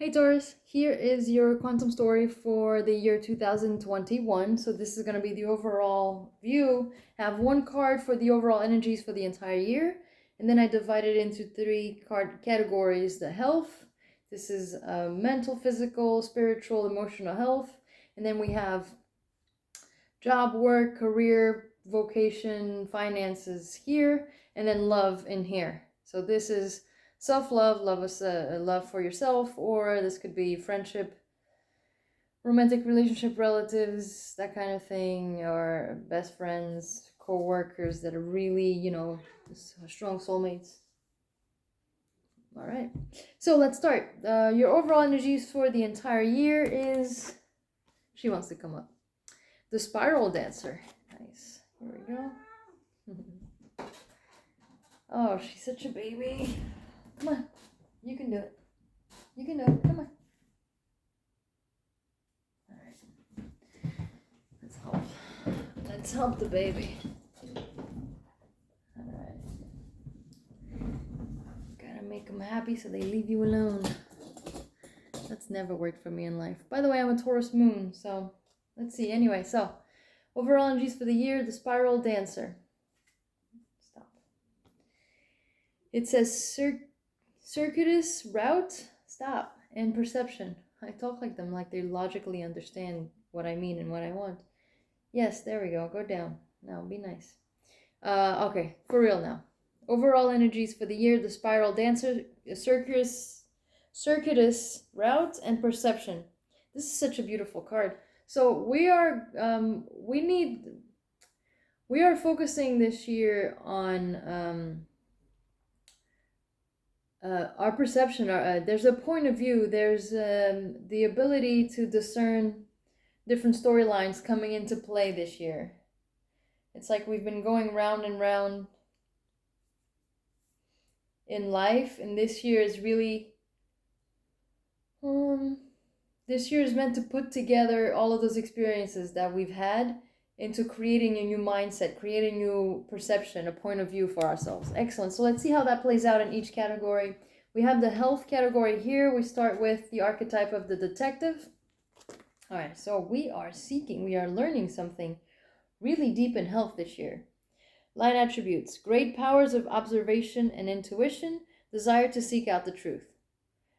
Hey Taurus, here is your quantum story for the year 2021. So this is going to be the overall view. I have one card for the overall energies for the entire year, and then I divided it into three card categories. The health, this is mental, physical, spiritual, emotional health, and then we have job, work, career, vocation, finances here, and then love in here. So this is self-love, love for yourself, or this could be friendship, romantic relationship, relatives, that kind of thing, or best friends, co-workers that are really, strong soulmates. All right, so let's start. Your overall energies for the entire year is, she wants to come up, the spiral dancer. Nice. Here we go. Oh, she's such a baby. Come on. You can do it. You can do it. Come on. All right. Let's help. Let's help the baby. All right. Gotta make them happy so they leave you alone. That's never worked for me in life. By the way, I'm a Taurus moon, so let's see. Anyway, so overall energies for the year, the spiral dancer. Stop. It says circuitous route, stop, and perception. I talk like them, like they logically understand what I mean and what I want. Yes, there we go. Go down. Now, be nice. Okay, for real now. Overall energies for the year, the spiral dancer, circuitous route, and perception. This is such a beautiful card. So we are focusing this year on our perception. There's a point of view. There's the ability to discern different storylines coming into play this year. It's like we've been going round and round in life, and this year is really this year is meant to put together all of those experiences that we've had into creating a new mindset, creating a new perception, a point of view for ourselves. Excellent. So let's see how that plays out in each category. We have the health category here. We start with the archetype of the detective. All right, so we are learning something really deep in health this year. Light attributes: great powers of observation and intuition, desire to seek out the truth.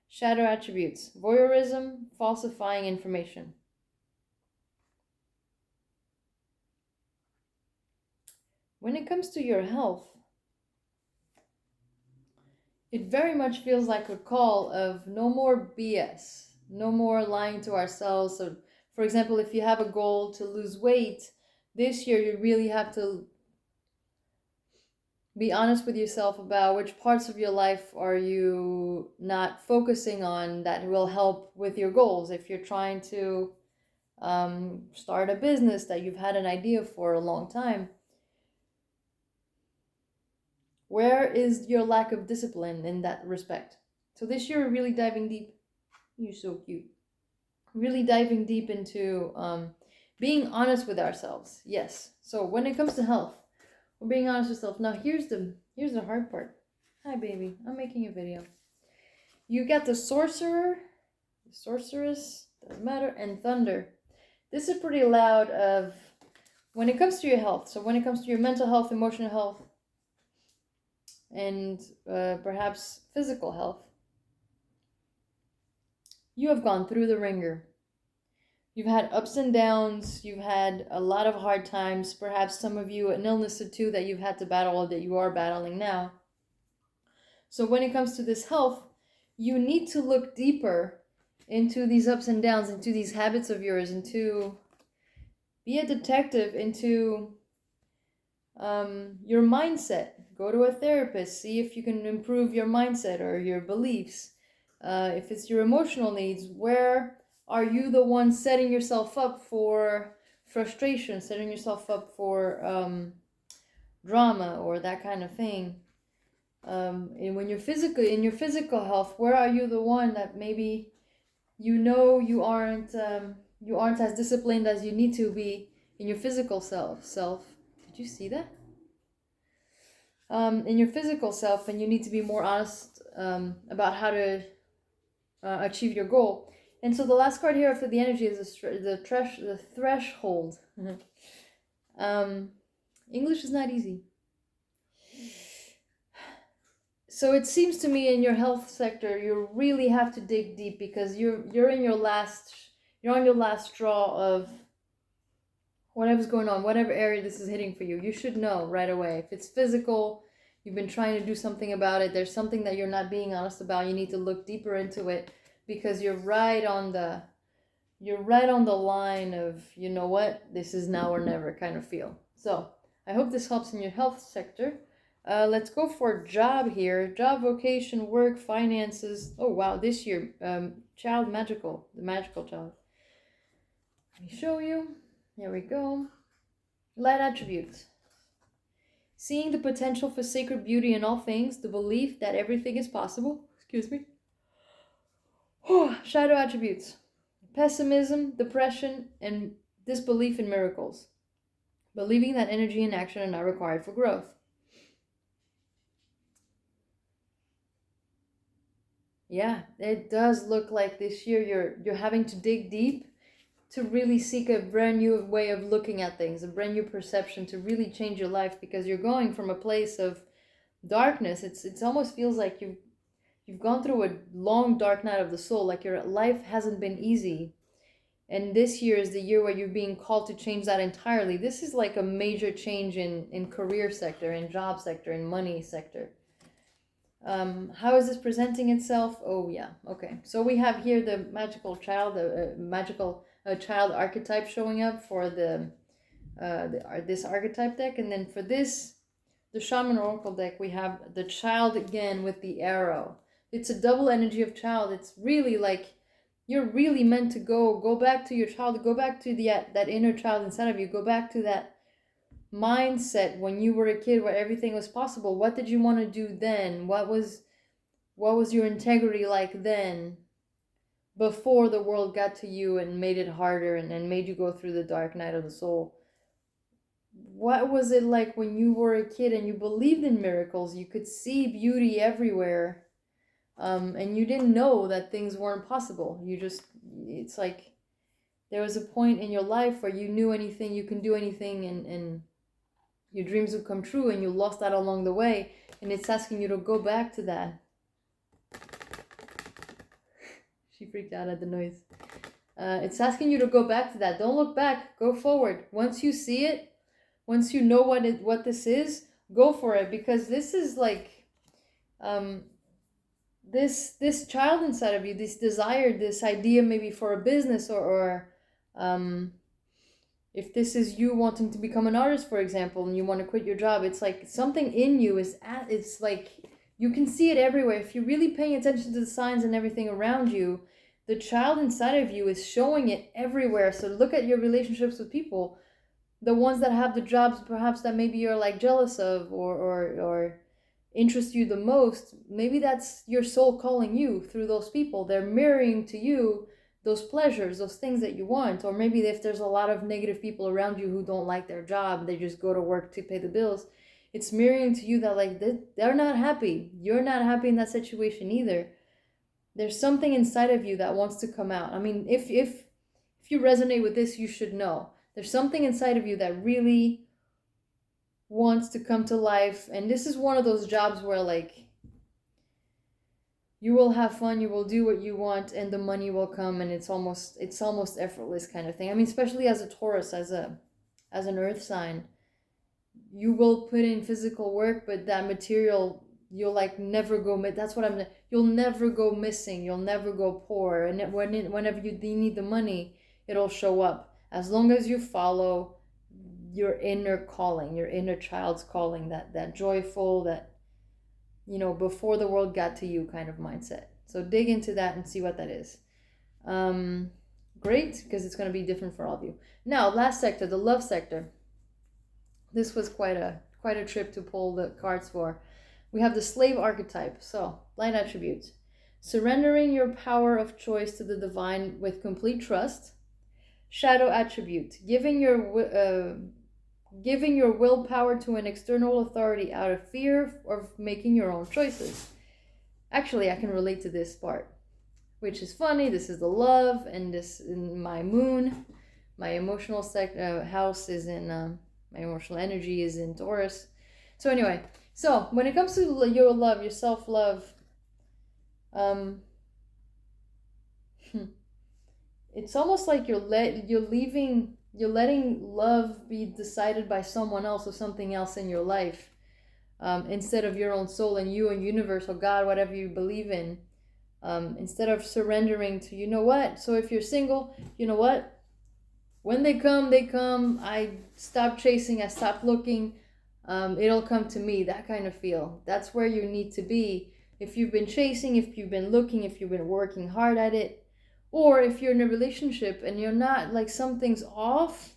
Shadow attributes: voyeurism, falsifying information. When it comes to your health, it very much feels like a call of no more BS, no more lying to ourselves. So, for example, if you have a goal to lose weight, this year you really have to be honest with yourself about which parts of your life are you not focusing on that will help with your goals. If you're trying to start a business that you've had an idea for a long time, where is your lack of discipline in that respect? So this year we're really diving deep. You're so cute. Really diving deep into being honest with ourselves. Yes. So when it comes to health, we're being honest with ourselves. Now here's the hard part. Hi baby, I'm making a video. You got the sorcerer, the sorceress, doesn't matter, and thunder. This is pretty loud of when it comes to your health. So when it comes to your mental health, emotional health, and perhaps physical health, you have gone through the ringer. You've had ups and downs. You've had a lot of hard times. Perhaps some of you an illness or two that you've had to battle or that you are battling now. So when it comes to this health, you need to look deeper into these ups and downs, into these habits of yours, into be a detective into your mindset. Go to a therapist. See if you can improve your mindset or your beliefs. If it's your emotional needs, where are you the one setting yourself up for frustration, setting yourself up for drama or that kind of thing? And when you're physically in your physical health, where are you the one that maybe you aren't as disciplined as you need to be in your physical self? Did you see that? In your physical self, and you need to be more honest about how to achieve your goal. And so the last card here for the energy is the threshold. English is not easy. So it seems to me in your health sector, you really have to dig deep because you're on your last straw of whatever's going on, whatever area this is hitting for you. You should know right away. If it's physical, you've been trying to do something about it, there's something that you're not being honest about, you need to look deeper into it because you're right on the line of, you know what, this is now or never kind of feel. So I hope this helps in your health sector. Let's go for job here. Job, vocation, work, finances. Oh wow, this year, child magical, the magical child. Let me show you. Here we go. Light attributes. Seeing the potential for sacred beauty in all things, the belief that everything is possible. Excuse me. Shadow attributes. Pessimism, depression, and disbelief in miracles. Believing that energy and action are not required for growth. Yeah, it does look like this year you're having to dig deep to really seek a brand new way of looking at things, a brand new perception to really change your life because you're going from a place of darkness. It almost feels like you've gone through a long dark night of the soul, like your life hasn't been easy. And this year is the year where you're being called to change that entirely. This is like a major change in career sector, in job sector, in money sector. How is this presenting itself? Oh yeah, okay. So we have here the magical child, magical child archetype showing up for this archetype deck, and then for this, the shaman oracle deck, we have the child again with the arrow. It's a double energy of child. It's really like you're really meant to go back to your child, go back to that inner child inside of you, go back to that mindset when you were a kid where everything was possible. What did you want to do then? What was your integrity like then, before the world got to you and made it harder and made you go through the dark night of the soul? What was it like when you were a kid and you believed in miracles? You could see beauty everywhere, and you didn't know that things weren't possible. It's like there was a point in your life where you knew anything, you can do anything, and your dreams would come true, and you lost that along the way, and it's asking you to go back to that. She freaked out at the noise. It's asking you to go back to that. Don't look back, go forward. Once you see it, once you know what this is, go for it, because this is like this child inside of you, this desire, this idea maybe for a business, or if this is you wanting to become an artist, for example, and you want to quit your job, it's like something in you it's like you can see it everywhere. If you're really paying attention to the signs and everything around you, the child inside of you is showing it everywhere. So look at your relationships with people, the ones that have the jobs perhaps that maybe you're like jealous of or interest you the most. Maybe that's your soul calling you through those people. They're mirroring to you those pleasures, those things that you want. Or maybe if there's a lot of negative people around you who don't like their job, they just go to work to pay the bills, it's mirroring to you that like they're not happy. You're not happy in that situation either. There's something inside of you that wants to come out. I mean, if you resonate with this, you should know there's something inside of you that really wants to come to life. And this is one of those jobs where like you will have fun, you will do what you want, and the money will come, and it's almost effortless kind of thing. I mean, especially as a Taurus, as an earth sign, you will put in physical work, but that material, you'll like never go, that's what you'll never go missing, you'll never go poor. And whenever you need the money, it'll show up. As long as you follow your inner calling, your inner child's calling, that joyful, that, you know, before the world got to you kind of mindset. So dig into that and see what that is. Great, because it's going to be different for all of you. Now, last sector, the love sector. This was quite a trip to pull the cards for. We have the slave archetype. So, light attributes. Surrendering your power of choice to the divine with complete trust. Shadow attribute. Giving your willpower to an external authority out of fear of making your own choices. Actually, I can relate to this part. which is funny. This is the love, and this in my moon, my emotional house is in my emotional energy is in Taurus. So anyway, so when it comes to your love, your self-love, it's almost like you're letting love be decided by someone else or something else in your life, instead of your own soul and you and universe or God, whatever you believe in. Instead of surrendering to, you know what? So if you're single, you know what? When they come, they come. I stop chasing. I stop looking. It'll come to me. That kind of feel. That's where you need to be. If you've been chasing, if you've been looking, if you've been working hard at it, or if you're in a relationship and you're not, like, something's off,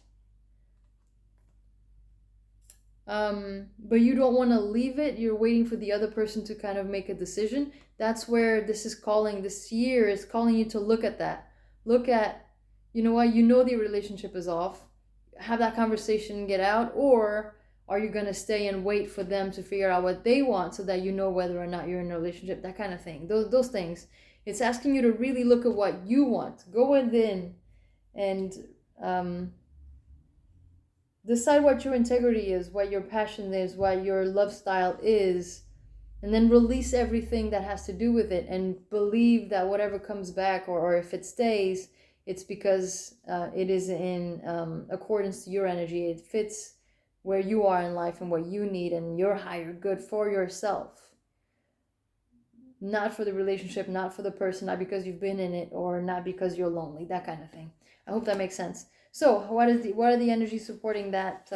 but you don't want to leave it, you're waiting for the other person to kind of make a decision. That's where this year is calling you to look at that. Look at, you know what, the relationship is off. Have that conversation, get out, or are you going to stay and wait for them to figure out what they want so that you know whether or not you're in a relationship, that kind of thing. Those things. It's asking you to really look at what you want. Go within and decide what your integrity is, what your passion is, what your love style is, and then release everything that has to do with it and believe that whatever comes back, or if it stays, it's because it is in accordance to your energy. It fits where you are in life and what you need and your higher good for yourself. Not for the relationship, not for the person, not because you've been in it, or not because you're lonely, that kind of thing. I hope that makes sense. So what are the energies supporting that?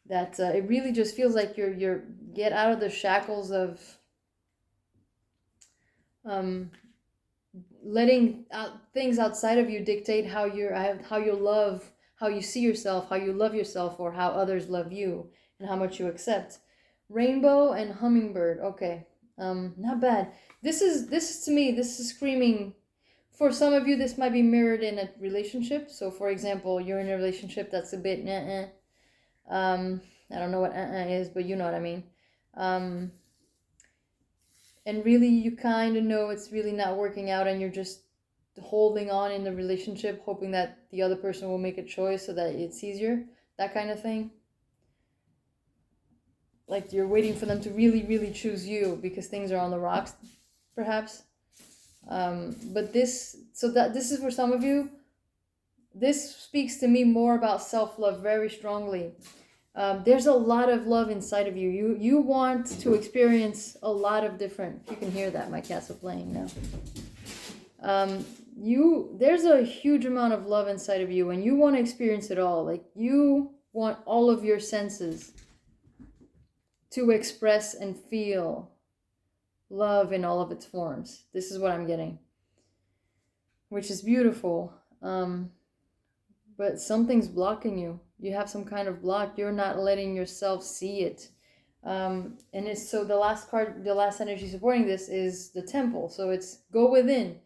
It really just feels like you're get out of the shackles of letting things outside of you dictate how you love, how you see yourself, how you love yourself, or how others love you, and how much you accept. Rainbow and hummingbird. Okay, not bad. This is to me, this is screaming. For some of you, this might be mirrored in a relationship. So, for example, you're in a relationship that's a bit I don't know what is, but you know what I mean. And really, you kind of know it's really not working out, and you're just holding on in the relationship, hoping that the other person will make a choice so that it's easier. That kind of thing. Like you're waiting for them to really, really choose you because things are on the rocks, perhaps. But this is for some of you. This speaks to me more about self-love very strongly. There's a lot of love inside of you. You want to experience a lot of different. You can hear that my cats are playing now. There's a huge amount of love inside of you, and you want to experience it all. Like you want all of your senses to express and feel love in all of its forms. This is what I'm getting, which is beautiful. But something's blocking you. You have some kind of block. You're not letting yourself see it. And it's so the last energy supporting this is the temple. So it's go within.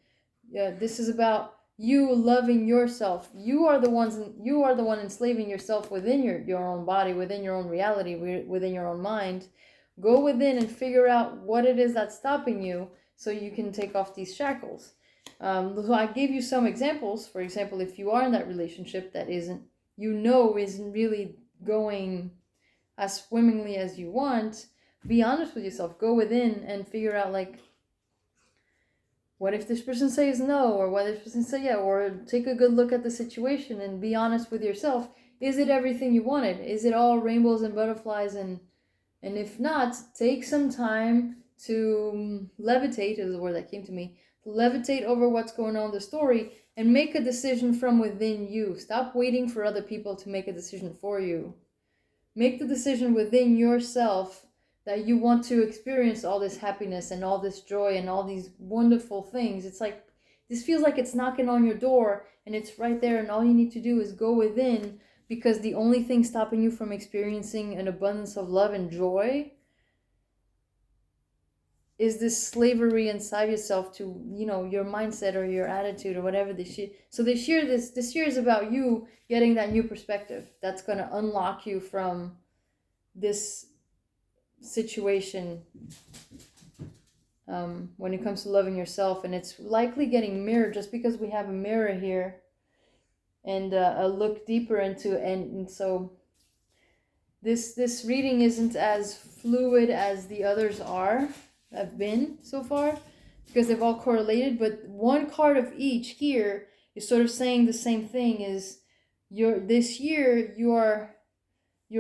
Yeah, this is about you loving yourself. You are the one enslaving yourself within your own body, within your own reality, within your own mind. Go within and figure out what it is that's stopping you so you can take off these shackles. So I gave you some examples. For example, if you are in that relationship that isn't really going as swimmingly as you want, be honest with yourself. Go within and figure out, like, what if this person says no, or what if this person says yeah, or take a good look at the situation and be honest with yourself. Is it everything you wanted? Is it all rainbows and butterflies? And if not, take some time to levitate, is the word that came to me. Levitate over what's going on in the story and make a decision from within you. Stop waiting for other people to make a decision for you. Make the decision within yourself that you want to experience all this happiness and all this joy and all these wonderful things. It's like, this feels like it's knocking on your door and it's right there, and all you need to do is go within, because the only thing stopping you from experiencing an abundance of love and joy is this slavery inside yourself to, your mindset or your attitude or whatever this year. So this year is about you getting that new perspective that's going to unlock you from this situation when it comes to loving yourself, and it's likely getting mirrored just because we have a mirror here and a look deeper into, and so this reading isn't as fluid as the others have been so far, because they've all correlated, but one card of each here is sort of saying the same thing. Is this year you're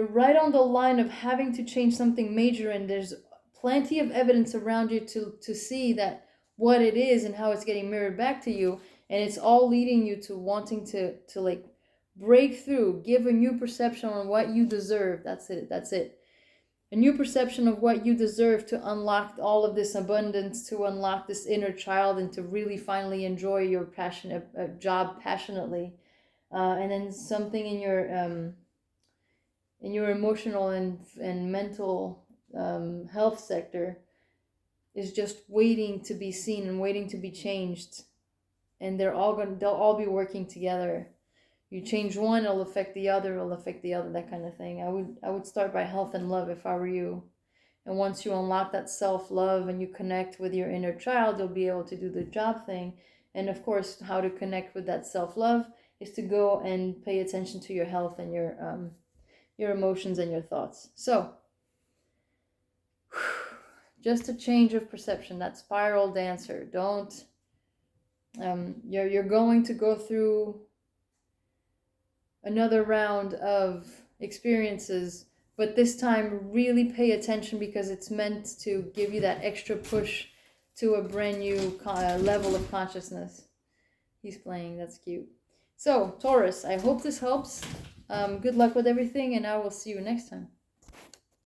right on the line of having to change something major, and there's plenty of evidence around you to see that what it is and how it's getting mirrored back to you, and it's all leading you to wanting to like break through, give a new perception on what you deserve. That's it. A new perception of what you deserve, to unlock all of this abundance, to unlock this inner child, and to really finally enjoy your passionate job passionately. And then something in your emotional and mental health sector is just waiting to be seen and waiting to be changed. And they'll all be working together. You change one, it'll affect the other, that kind of thing. I would start by health and love if I were you. And once you unlock that self-love and you connect with your inner child, you'll be able to do the job thing. And of course, how to connect with that self-love is to go and pay attention to your health and your emotions and your thoughts. So, just a change of perception, that spiral dancer. Don't, you're going to go through another round of experiences, but this time really pay attention, because it's meant to give you that extra push to a brand new level of consciousness. He's playing, that's cute. So, Taurus, I hope this helps. Good luck with everything, and I will see you next time.